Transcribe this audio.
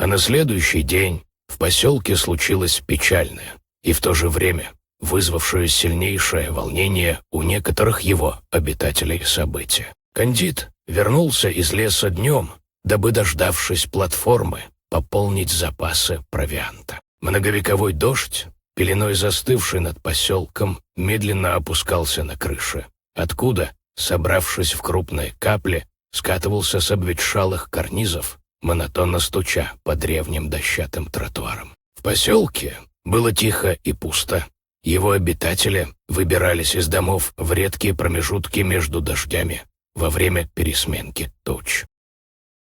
А на следующий день в поселке случилось печальное и в то же время вызвавшее сильнейшее волнение у некоторых его обитателей событие. Кандид вернулся из леса днем, дабы, дождавшись платформы, пополнить запасы провианта. Многовековой дождь, пеленой застывший над поселком, медленно опускался на крыши, откуда, собравшись в крупные капли, скатывался с обветшалых карнизов, монотонно стуча по древним дощатым тротуарам. В поселке было тихо и пусто. Его обитатели выбирались из домов в редкие промежутки между дождями во время пересменки туч.